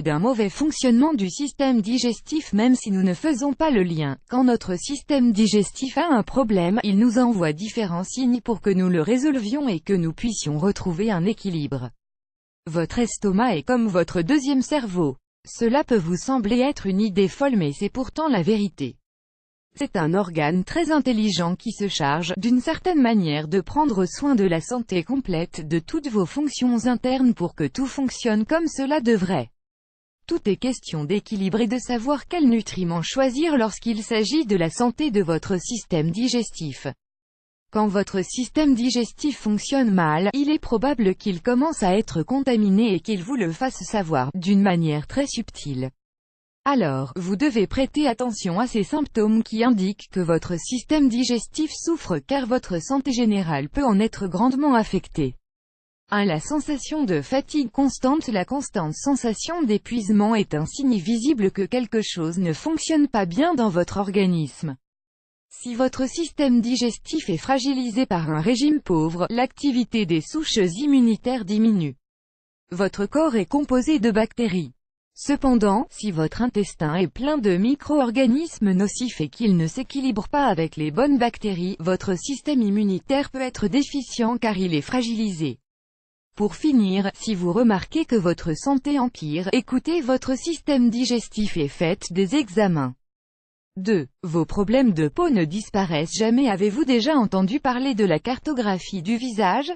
signe d'un mauvais fonctionnement du système digestif même si nous ne faisons pas le lien. Quand notre système digestif a un problème, il nous envoie différents signes pour que nous le résolvions et que nous puissions retrouver un équilibre. Votre estomac est comme votre deuxième cerveau. Cela peut vous sembler être une idée folle mais c'est pourtant la vérité. C'est un organe très intelligent qui se charge, d'une certaine manière, de prendre soin de la santé complète de toutes vos fonctions internes pour que tout fonctionne comme cela devrait. Tout est question d'équilibre et de savoir quels nutriments choisir lorsqu'il s'agit de la santé de votre système digestif. Quand votre système digestif fonctionne mal, il est probable qu'il commence à être contaminé et qu'il vous le fasse savoir, d'une manière très subtile. Alors, vous devez prêter attention à ces symptômes qui indiquent que votre système digestif souffre car votre santé générale peut en être grandement affectée. 1. La sensation de fatigue constante. La constante sensation d'épuisement est un signe visible que quelque chose ne fonctionne pas bien dans votre organisme. Si votre système digestif est fragilisé par un régime pauvre, l'activité des souches immunitaires diminue. Votre corps est composé de bactéries. Cependant, si votre intestin est plein de micro-organismes nocifs et qu'il ne s'équilibre pas avec les bonnes bactéries, votre système immunitaire peut être déficient car il est fragilisé. Pour finir, si vous remarquez que votre santé empire, écoutez votre système digestif et faites des examens. 2. Vos problèmes de peau ne disparaissent jamais. Avez-vous déjà entendu parler de la cartographie du visage ?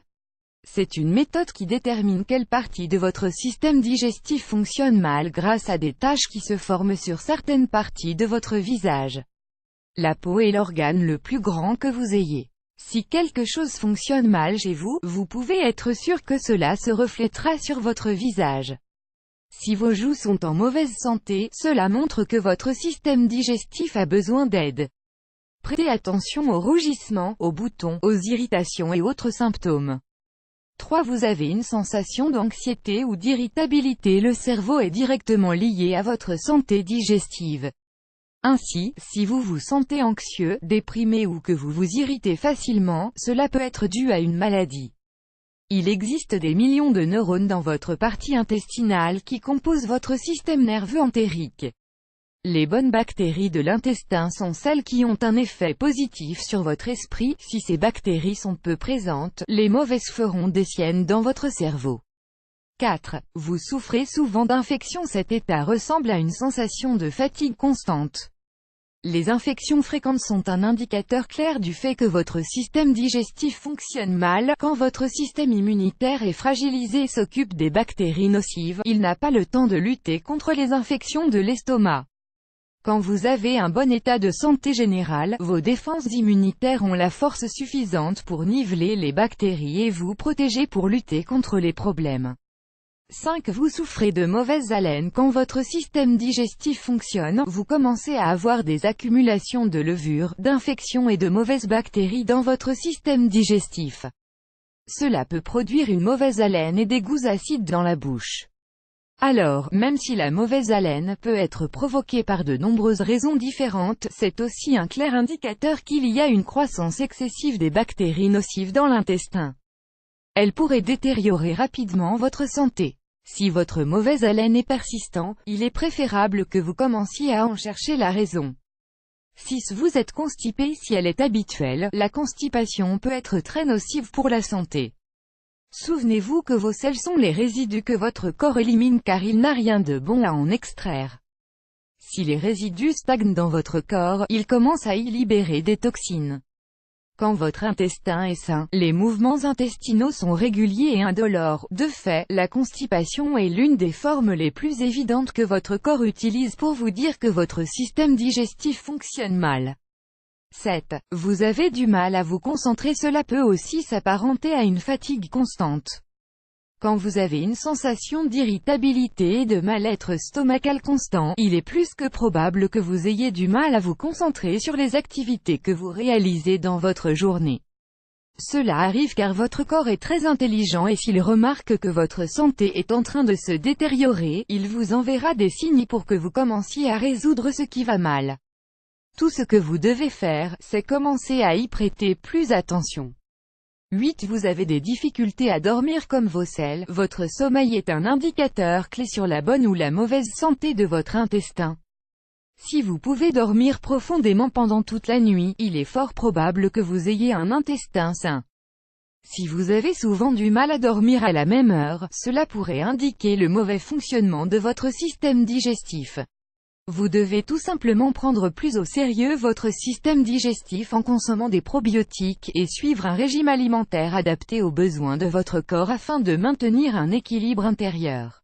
C'est une méthode qui détermine quelle partie de votre système digestif fonctionne mal grâce à des taches qui se forment sur certaines parties de votre visage. La peau est l'organe le plus grand que vous ayez. Si quelque chose fonctionne mal chez vous, vous pouvez être sûr que cela se reflètera sur votre visage. Si vos joues sont en mauvaise santé, cela montre que votre système digestif a besoin d'aide. Prêtez attention aux rougissements, aux boutons, aux irritations et autres symptômes. 3. Vous avez une sensation d'anxiété ou d'irritabilité. Le cerveau est directement lié à votre santé digestive. Ainsi, si vous vous sentez anxieux, déprimé ou que vous vous irritez facilement, cela peut être dû à une maladie. Il existe des millions de neurones dans votre partie intestinale qui composent votre système nerveux entérique. Les bonnes bactéries de l'intestin sont celles qui ont un effet positif sur votre esprit. Si ces bactéries sont peu présentes, les mauvaises feront des siennes dans votre cerveau. 4. Vous souffrez souvent d'infections. Cet état ressemble à une sensation de fatigue constante. Les infections fréquentes sont un indicateur clair du fait que votre système digestif fonctionne mal. Quand votre système immunitaire est fragilisé et s'occupe des bactéries nocives, il n'a pas le temps de lutter contre les infections de l'estomac. Quand vous avez un bon état de santé générale, vos défenses immunitaires ont la force suffisante pour niveler les bactéries et vous protéger pour lutter contre les problèmes. 5. Vous souffrez de mauvaise haleine. Quand votre système digestif fonctionne, vous commencez à avoir des accumulations de levures, d'infections et de mauvaises bactéries dans votre système digestif. Cela peut produire une mauvaise haleine et des goûts acides dans la bouche. Alors, même si la mauvaise haleine peut être provoquée par de nombreuses raisons différentes, c'est aussi un clair indicateur qu'il y a une croissance excessive des bactéries nocives dans l'intestin. Elles pourraient détériorer rapidement votre santé. Si votre mauvaise haleine est persistante, il est préférable que vous commenciez à en chercher la raison. 6. Vous êtes constipé. Si elle est habituelle, la constipation peut être très nocive pour la santé. Souvenez-vous que vos selles sont les résidus que votre corps élimine car il n'a rien de bon à en extraire. Si les résidus stagnent dans votre corps, il commence à y libérer des toxines. Quand votre intestin est sain, les mouvements intestinaux sont réguliers et indolores. De fait, la constipation est l'une des formes les plus évidentes que votre corps utilise pour vous dire que votre système digestif fonctionne mal. 7. Vous avez du mal à vous concentrer. Cela peut aussi s'apparenter à une fatigue constante. Quand vous avez une sensation d'irritabilité et de mal-être stomacal constant, il est plus que probable que vous ayez du mal à vous concentrer sur les activités que vous réalisez dans votre journée. Cela arrive car votre corps est très intelligent et s'il remarque que votre santé est en train de se détériorer, il vous enverra des signes pour que vous commenciez à résoudre ce qui va mal. Tout ce que vous devez faire, c'est commencer à y prêter plus attention. 8. Vous avez des difficultés à dormir comme vos selles. Votre sommeil est un indicateur clé sur la bonne ou la mauvaise santé de votre intestin. Si vous pouvez dormir profondément pendant toute la nuit, il est fort probable que vous ayez un intestin sain. Si vous avez souvent du mal à dormir à la même heure, cela pourrait indiquer le mauvais fonctionnement de votre système digestif. Vous devez tout simplement prendre plus au sérieux votre système digestif en consommant des probiotiques et suivre un régime alimentaire adapté aux besoins de votre corps afin de maintenir un équilibre intérieur.